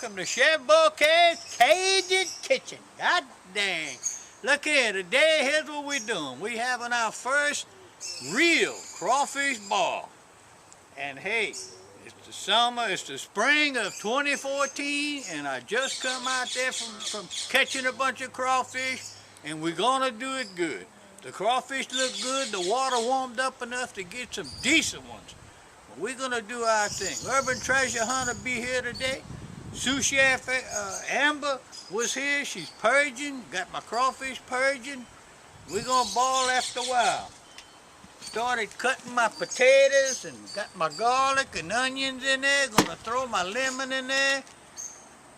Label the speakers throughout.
Speaker 1: welcome to Chef Bouquet's Cajun Kitchen. God dang. Look here, today, here's what we're doing. We having our first real crawfish ball. And hey, it's the summer, it's the spring of 2014, and I just come out there from catching a bunch of crawfish, and we're gonna do it good. The crawfish look good, the water warmed up enough to get some decent ones. But we're gonna do our thing. Urban Treasure Hunter be here today. Sous Chef Amber was here, she's purging, got my crawfish purging. We're gonna ball after a while. Started cutting my potatoes and got my garlic and onions in there. Gonna throw my lemon in there.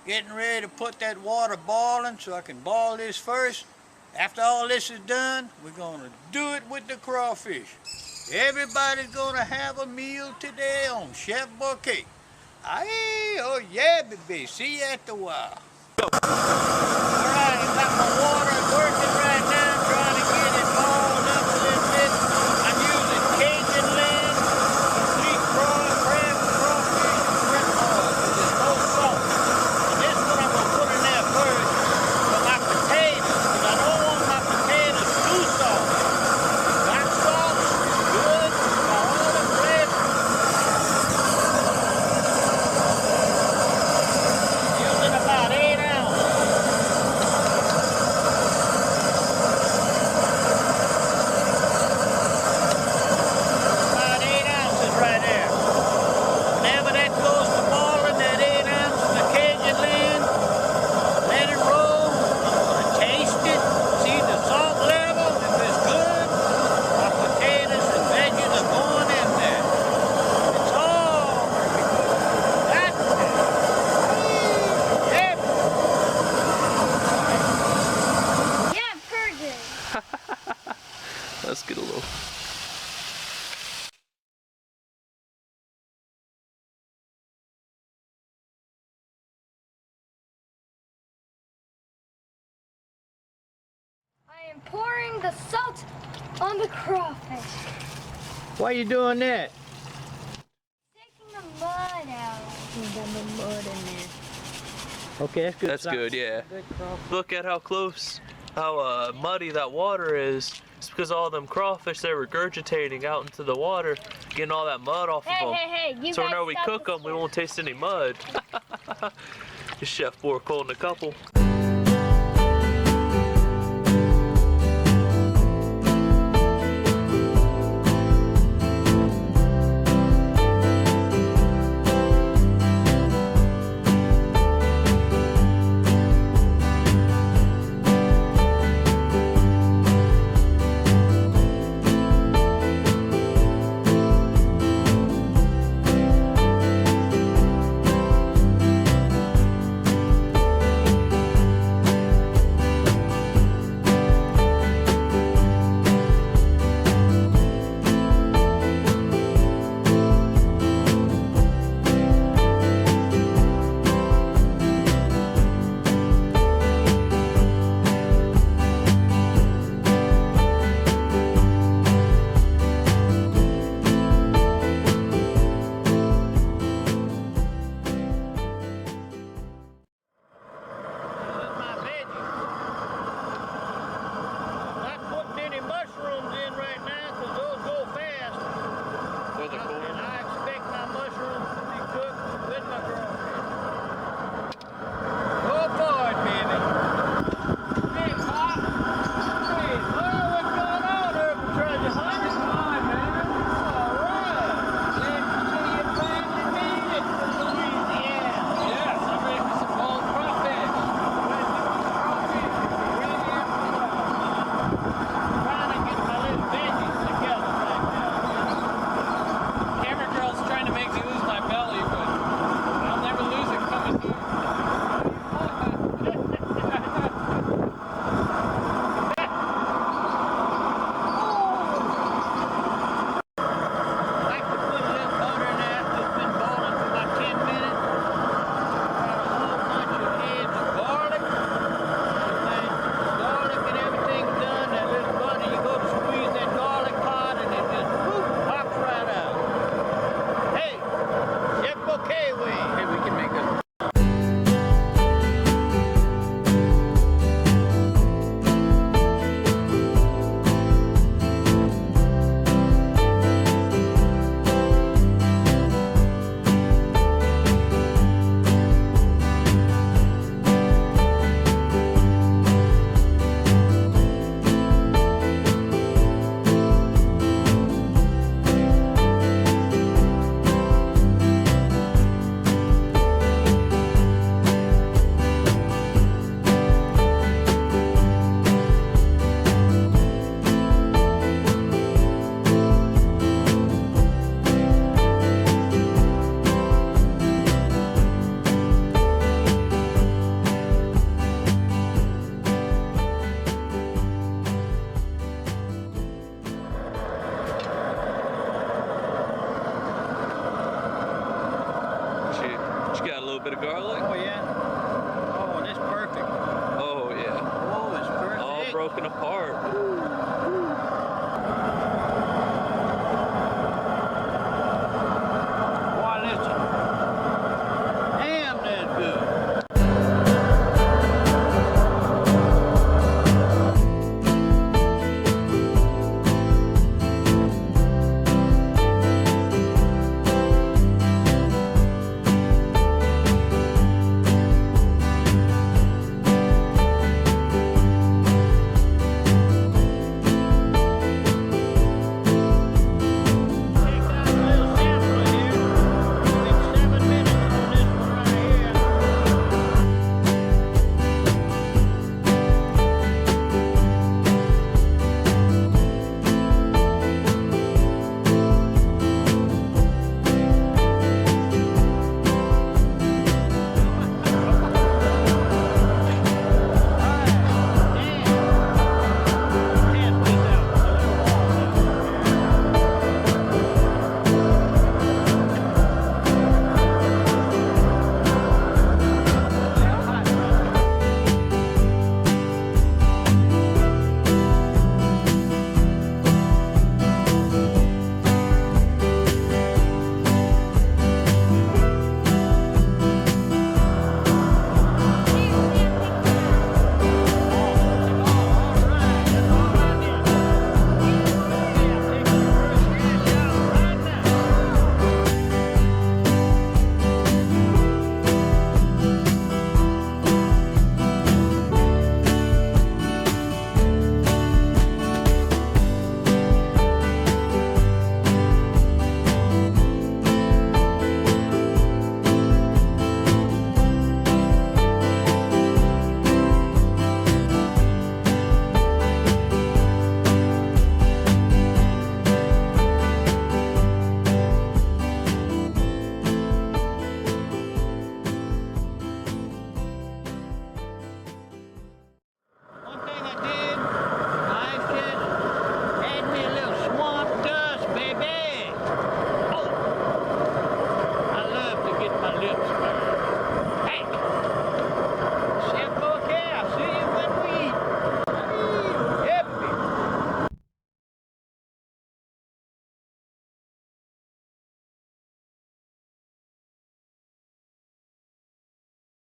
Speaker 1: Getting ready to put that water boiling so I can boil this first. After all this is done, we're gonna do it with the crawfish. Everybody's gonna have a meal today on Chef Bouquet. Aye, oh yeah, baby. See you after a while. All right, I got my water working right now, trying to get it boiled up a little bit. I'm using Cajun land, complete crab, crawfish, and shrimp oil with this no salt. And this one I'm gonna put in there first for my potatoes, because I don't want my potatoes too salty. Got salt, good, got all the flavor. Using about 8 ounces. About 8 ounces right there. Whenever that goes to boiling, that 8 ounces of Cajun land, let it roll. I'm gonna taste it, see the salt level. If it's good, my potatoes and veggies are going in there. It's all got
Speaker 2: Yeah, purging.
Speaker 3: Let's get a little.
Speaker 2: I am pouring the salt on the crawfish.
Speaker 1: Why you doing that?
Speaker 2: Taking the mud out. The mud in there.
Speaker 1: Okay, that's good.
Speaker 3: That's good, yeah. Look at how close, how muddy that water is. It's because all them crawfish, they're regurgitating out into the water, getting all that mud off of them.
Speaker 2: Hey, you
Speaker 3: So
Speaker 2: guys
Speaker 3: whenever we
Speaker 2: stop
Speaker 3: cook
Speaker 2: this
Speaker 3: them, we won't taste any mud. Just Chef Bork holding a couple. broken apart.